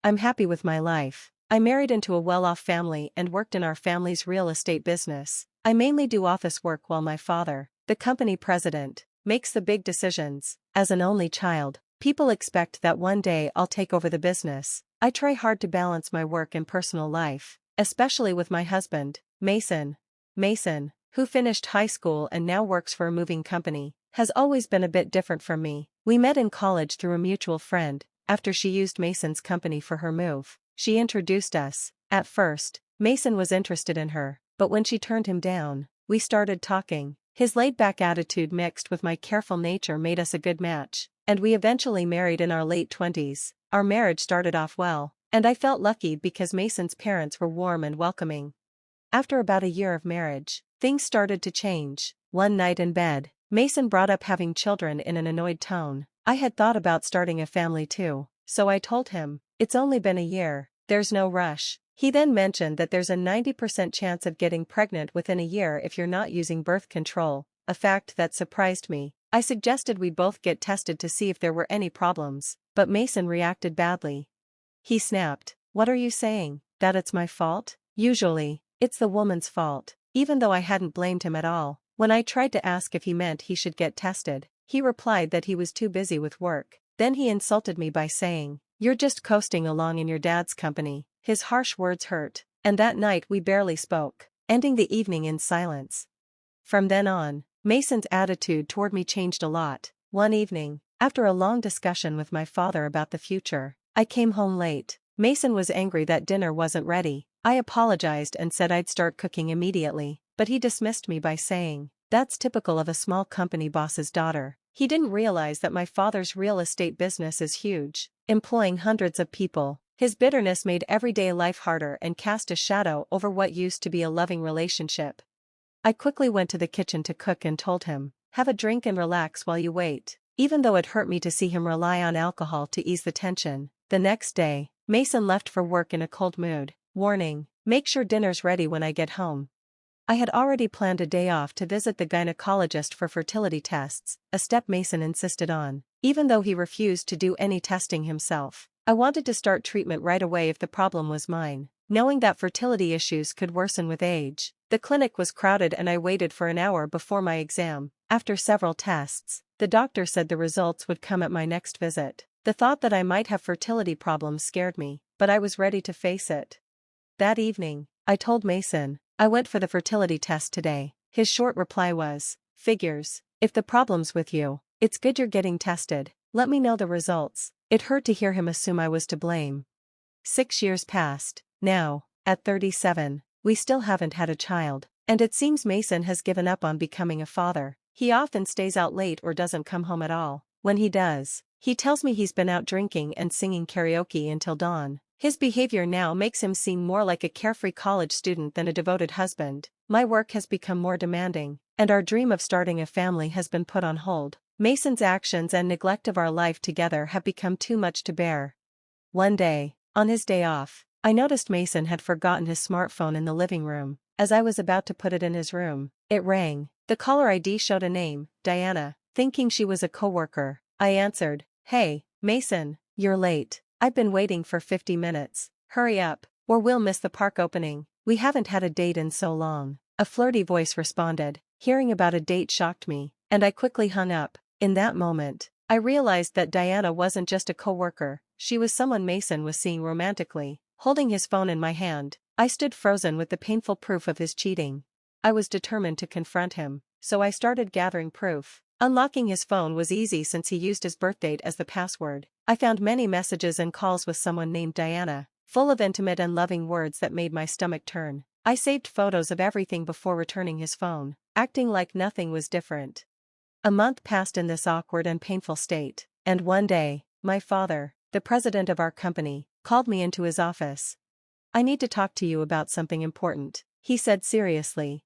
I'm happy with my life. I married into a well-off family and worked in our family's real estate business. I mainly do office work while my father, the company president, makes the big decisions. As an only child, people expect that one day I'll take over the business. I try hard to balance my work and personal life, especially with my husband, Mason. Mason, who finished high school and now works for a moving company, has always been a bit different from me. We met in college through a mutual friend. After she used Mason's company for her move, she introduced us. At first, Mason was interested in her, but when she turned him down, we started talking. His laid-back attitude mixed with my careful nature made us a good match, and we eventually married in our late 20s. Our marriage started off well, and I felt lucky because Mason's parents were warm and welcoming. After about a year of marriage, things started to change. One night in bed, Mason brought up having children in an annoyed tone. I had thought about starting a family too, so I told him, "It's only been a year, there's no rush." He then mentioned that there's a 90% chance of getting pregnant within a year if you're not using birth control, a fact that surprised me. I suggested we both get tested to see if there were any problems, but Mason reacted badly. He snapped, "What are you saying, that it's my fault? Usually, it's the woman's fault." Even though I hadn't blamed him at all, when I tried to ask if he meant he should get tested, he replied that he was too busy with work. Then he insulted me by saying, "You're just coasting along in your dad's company." His harsh words hurt, and that night we barely spoke, ending the evening in silence. From then on, Mason's attitude toward me changed a lot. One evening, after a long discussion with my father about the future, I came home late. Mason was angry that dinner wasn't ready. I apologized and said I'd start cooking immediately, but he dismissed me by saying, "That's typical of a small company boss's daughter." He didn't realize that my father's real estate business is huge, employing hundreds of people. His bitterness made everyday life harder and cast a shadow over what used to be a loving relationship. I quickly went to the kitchen to cook and told him, "Have a drink and relax while you wait." Even though it hurt me to see him rely on alcohol to ease the tension, the next day, Mason left for work in a cold mood. Warning, "Make sure dinner's ready when I get home." I had already planned a day off to visit the gynecologist for fertility tests, a step Mason insisted on. Even though he refused to do any testing himself, I wanted to start treatment right away if the problem was mine, knowing that fertility issues could worsen with age. The clinic was crowded and I waited for an hour before my exam. After several tests, the doctor said the results would come at my next visit. The thought that I might have fertility problems scared me, but I was ready to face it. That evening, I told Mason, "I went for the fertility test today." His short reply was, "Figures. If the problem's with you, it's good you're getting tested. Let me know the results." It hurt to hear him assume I was to blame. 6 years passed. Now, at 37, we still haven't had a child, and it seems Mason has given up on becoming a father. He often stays out late or doesn't come home at all. When he does, he tells me he's been out drinking and singing karaoke until dawn. His behavior now makes him seem more like a carefree college student than a devoted husband. My work has become more demanding, and our dream of starting a family has been put on hold. Mason's actions and neglect of our life together have become too much to bear. One day, on his day off, I noticed Mason had forgotten his smartphone in the living room. As I was about to put it in his room, it rang. The caller ID showed a name, Diana. Thinking she was a coworker, I answered, "Hey, Mason, you're late. I've been waiting for 50 minutes. Hurry up, or we'll miss the park opening. We haven't had a date in so long." A flirty voice responded. Hearing about a date shocked me, and I quickly hung up. In that moment, I realized that Diana wasn't just a coworker, she was someone Mason was seeing romantically. Holding his phone in my hand, I stood frozen with the painful proof of his cheating. I was determined to confront him, so I started gathering proof. Unlocking his phone was easy since he used his birthdate as the password. I found many messages and calls with someone named Diana, full of intimate and loving words that made my stomach turn. I saved photos of everything before returning his phone, acting like nothing was different. A month passed in this awkward and painful state, and one day, my father, the president of our company, called me into his office. "I need to talk to you about something important," he said seriously.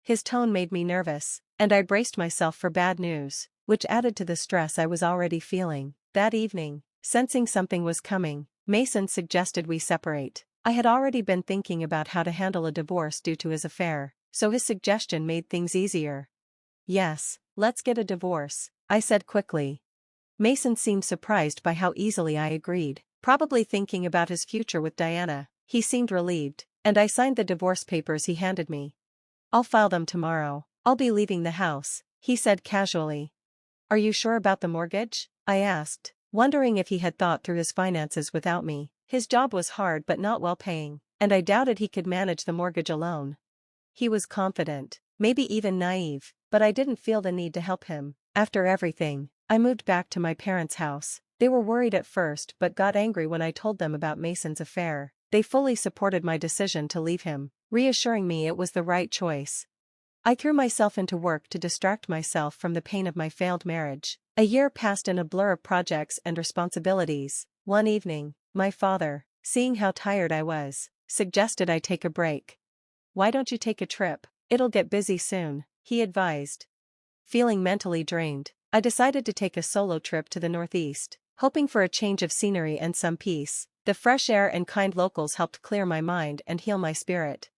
His tone made me nervous, and I braced myself for bad news, which added to the stress I was already feeling. That evening, sensing something was coming, Mason suggested we separate. I had already been thinking about how to handle a divorce due to his affair, so his suggestion made things easier. "Yes, let's get a divorce," I said quickly. Mason seemed surprised by how easily I agreed. probably thinking about his future with Diana. He seemed relieved, and I signed the divorce papers he handed me. I'll file them tomorrow. I'll be leaving the house, he said casually. Are you sure about the mortgage? I asked, wondering if he had thought through his finances without me. His job was hard but not well paying, and I doubted he could manage the mortgage alone. He was confident, maybe even naive, but I didn't feel the need to help him. After everything, I moved back to my parents' house. They were worried at first but got angry when I told them about Mason's affair. They fully supported my decision to leave him, reassuring me it was the right choice. I threw myself into work to distract myself from the pain of my failed marriage. A year passed in a blur of projects and responsibilities. One evening, my father, seeing how tired I was, suggested I take a break. Why don't you take a trip? It'll get busy soon, he advised. Feeling mentally drained, I decided to take a solo trip to the Northeast, hoping for a change of scenery and some peace. The fresh air and kind locals helped clear my mind and heal my spirit.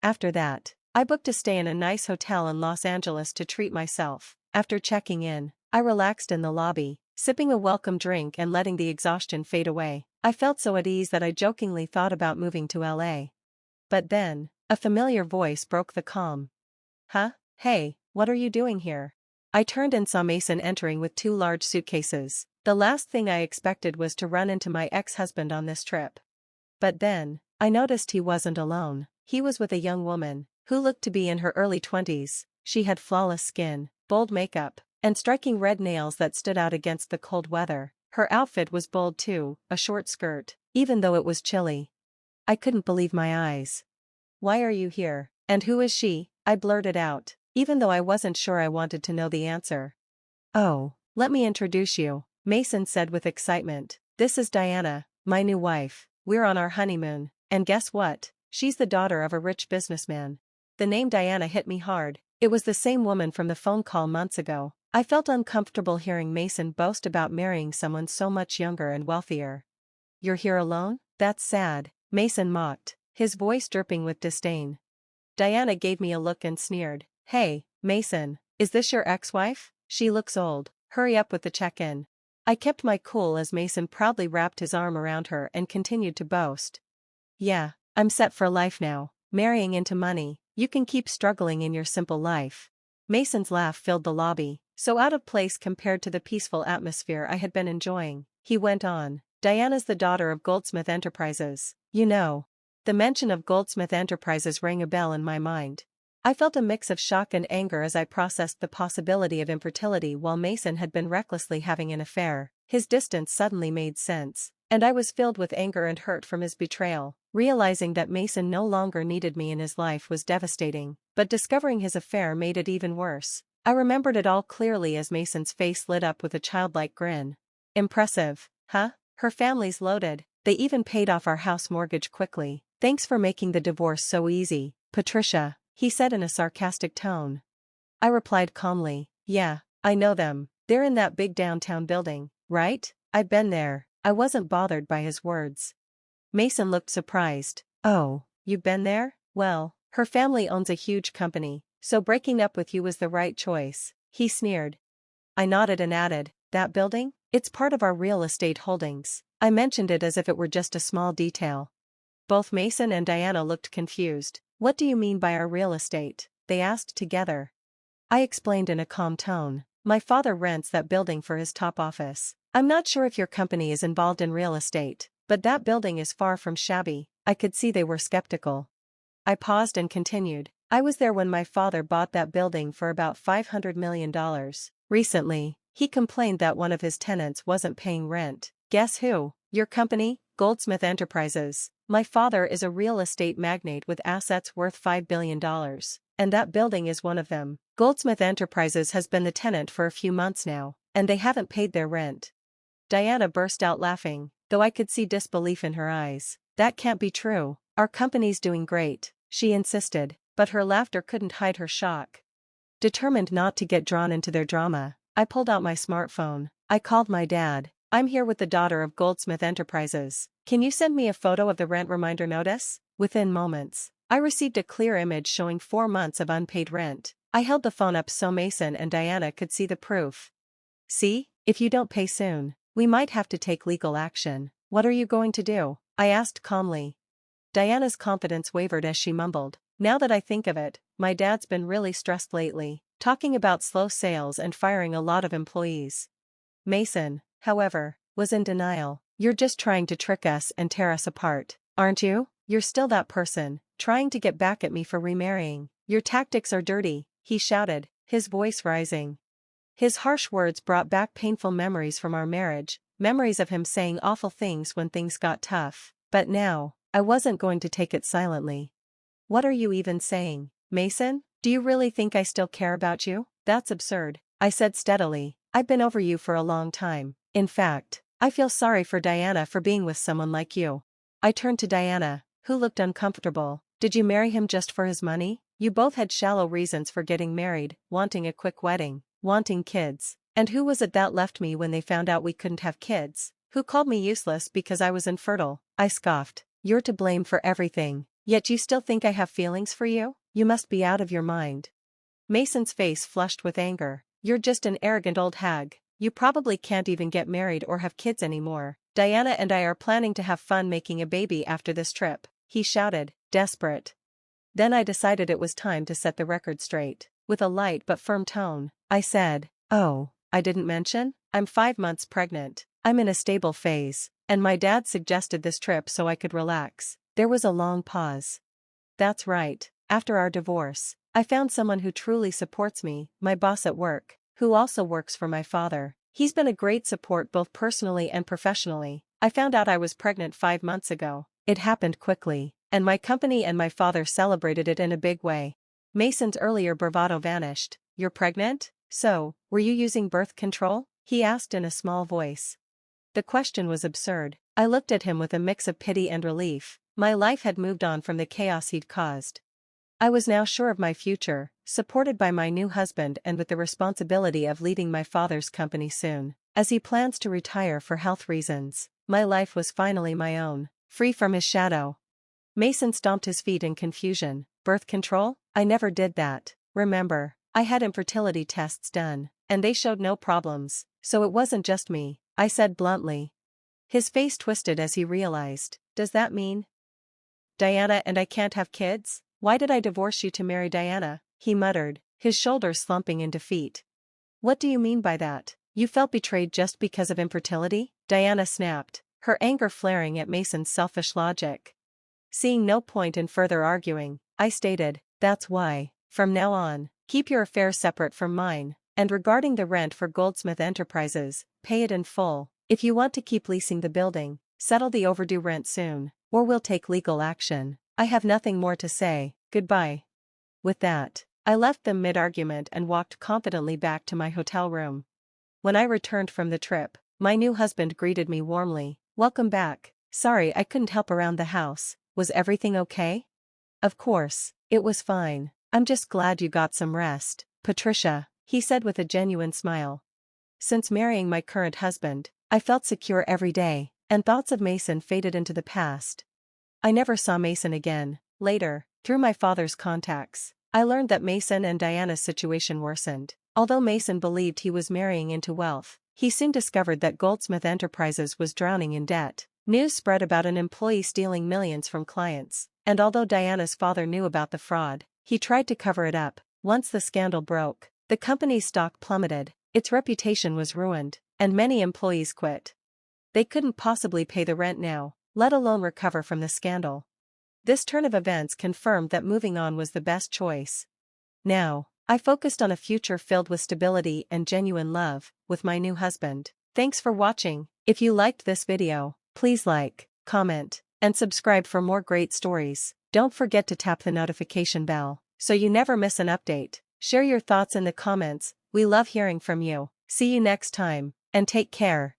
After that, I booked a stay in a nice hotel in Los Angeles to treat myself. After checking in, I relaxed in the lobby, sipping a welcome drink and letting the exhaustion fade away. I felt so at ease that I jokingly thought about moving to LA. But then, a familiar voice broke the calm. Huh? Hey, what are you doing here? I turned and saw Mason entering with 2 large suitcases. The last thing I expected was to run into my ex-husband on this trip. But then, I noticed he wasn't alone. He was with a young woman, who looked to be in her early 20s. She had flawless skin, bold makeup, and striking red nails that stood out against the cold weather. Her outfit was bold too, a short skirt, even though it was chilly. I couldn't believe my eyes. Why are you here? And who is she? I blurted out, even though I wasn't sure I wanted to know the answer. Oh, let me introduce you, Mason said with excitement. This is Diana, my new wife. We're on our honeymoon, and guess what? She's the daughter of a rich businessman. The name Diana hit me hard. It was the same woman from the phone call months ago. I felt uncomfortable hearing Mason boast about marrying someone so much younger and wealthier. You're here alone? That's sad, Mason mocked, his voice dripping with disdain. Diana gave me a look and sneered. Hey, Mason, is this your ex-wife? She looks old. Hurry up with the check-in. I kept my cool as Mason proudly wrapped his arm around her and continued to boast. Yeah, I'm set for life now, marrying into money. You can keep struggling in your simple life. Mason's laugh filled the lobby, so out of place compared to the peaceful atmosphere I had been enjoying. He went on, Diana's the daughter of Goldsmith Enterprises. You know. The mention of Goldsmith Enterprises rang a bell in my mind. I felt a mix of shock and anger as I processed the possibility of infertility while Mason had been recklessly having an affair. His distance suddenly made sense, and I was filled with anger and hurt from his betrayal. Realizing that Mason no longer needed me in his life was devastating, but discovering his affair made it even worse. I remembered it all clearly as Mason's face lit up with a childlike grin. Impressive, huh? Her family's loaded. They even paid off our house mortgage quickly. Thanks for making the divorce so easy, Patricia, he said in a sarcastic tone. I replied calmly, yeah, I know them. They're in that big downtown building, right? I've been there. I wasn't bothered by his words. Mason looked surprised. Oh, you've been there? Well, her family owns a huge company, so breaking up with you was the right choice, he sneered. I nodded and added, that building? It's part of our real estate holdings. I mentioned it as if it were just a small detail. Both Mason and Diana looked confused. What do you mean by our real estate? They asked together. I explained in a calm tone. My father rents that building for his top office. I'm not sure if your company is involved in real estate, but that building is far from shabby. I could see they were skeptical. I paused and continued. I was there when my father bought that building for about $500 million. Recently, he complained that one of his tenants wasn't paying rent. Guess who? Your company, Goldsmith Enterprises. My father is a real estate magnate with assets worth $5 billion, and that building is one of them. Goldsmith Enterprises has been the tenant for a few months now, and they haven't paid their rent. Diana burst out laughing, though I could see disbelief in her eyes. That can't be true. Our company's doing great, she insisted, but her laughter couldn't hide her shock. Determined not to get drawn into their drama, I pulled out my smartphone. I called my dad. I'm here with the daughter of Goldsmith Enterprises. Can you send me a photo of the rent reminder notice? Within moments, I received a clear image showing 4 months of unpaid rent. I held the phone up so Mason and Diana could see the proof. See, if you don't pay soon, we might have to take legal action. What are you going to do? I asked calmly. Diana's confidence wavered as she mumbled. Now that I think of it, my dad's been really stressed lately, talking about slow sales and firing a lot of employees. Mason, however, was in denial. You're just trying to trick us and tear us apart, aren't you? You're still that person, trying to get back at me for remarrying. Your tactics are dirty, he shouted, his voice rising. His harsh words brought back painful memories from our marriage, memories of him saying awful things when things got tough. But now, I wasn't going to take it silently. What are you even saying, Mason? Do you really think I still care about you? That's absurd, I said steadily. I've been over you for a long time. In fact, I feel sorry for Diana for being with someone like you. I turned to Diana, who looked uncomfortable. Did you marry him just for his money? You both had shallow reasons for getting married, wanting a quick wedding, wanting kids. And who was it that left me when they found out we couldn't have kids? Who called me useless because I was infertile? I scoffed. You're to blame for everything. Yet you still think I have feelings for you? You must be out of your mind. Mason's face flushed with anger. You're just an arrogant old hag. You probably can't even get married or have kids anymore. Diana and I are planning to have fun making a baby after this trip, he shouted, desperate. Then I decided it was time to set the record straight. With a light but firm tone, I said, oh, I didn't mention? I'm 5 months pregnant. I'm in a stable phase, and my dad suggested this trip so I could relax. There was a long pause. That's right, after our divorce, I found someone who truly supports me, my boss at work, who also works for my father. He's been a great support both personally and professionally. I found out I was pregnant 5 months ago. It happened quickly, and my company and my father celebrated it in a big way. Mason's earlier bravado vanished. You're pregnant? So, were you using birth control? He asked in a small voice. The question was absurd. I looked at him with a mix of pity and relief. My life had moved on from the chaos he'd caused. I was now sure of my future, supported by my new husband and with the responsibility of leading my father's company soon. As he plans to retire for health reasons, my life was finally my own, free from his shadow. Mason stomped his feet in confusion. Birth control? I never did that. Remember, I had infertility tests done, and they showed no problems, so it wasn't just me, I said bluntly. His face twisted as he realized. Does that mean Diana and I can't have kids? Why did I divorce you to marry Diana? He muttered, his shoulders slumping in defeat. What do you mean by that? You felt betrayed just because of infertility? Diana snapped, her anger flaring at Mason's selfish logic. Seeing no point in further arguing, I stated, that's why, from now on, keep your affairs separate from mine, and regarding the rent for Goldsmith Enterprises, pay it in full. If you want to keep leasing the building, settle the overdue rent soon, or we'll take legal action. I have nothing more to say. Goodbye. With that, I left them mid-argument and walked confidently back to my hotel room. When I returned from the trip, my new husband greeted me warmly. Welcome back. Sorry I couldn't help around the house. Was everything okay? Of course, it was fine. I'm just glad you got some rest, Patricia, he said with a genuine smile. Since marrying my current husband, I felt secure every day, and thoughts of Mason faded into the past. I never saw Mason again. Later, through my father's contacts, I learned that Mason and Diana's situation worsened. Although Mason believed he was marrying into wealth, he soon discovered that Goldsmith Enterprises was drowning in debt. News spread about an employee stealing millions from clients, and although Diana's father knew about the fraud, he tried to cover it up. Once the scandal broke, the company's stock plummeted, its reputation was ruined, and many employees quit. They couldn't possibly pay the rent now, let alone recover from the scandal. This turn of events confirmed that moving on was the best choice. Now, I focused on a future filled with stability and genuine love, with my new husband. Thanks for watching. If you liked this video, please like, comment, and subscribe for more great stories. Don't forget to tap the notification bell, so you never miss an update. Share your thoughts in the comments, we love hearing from you. See you next time, and take care.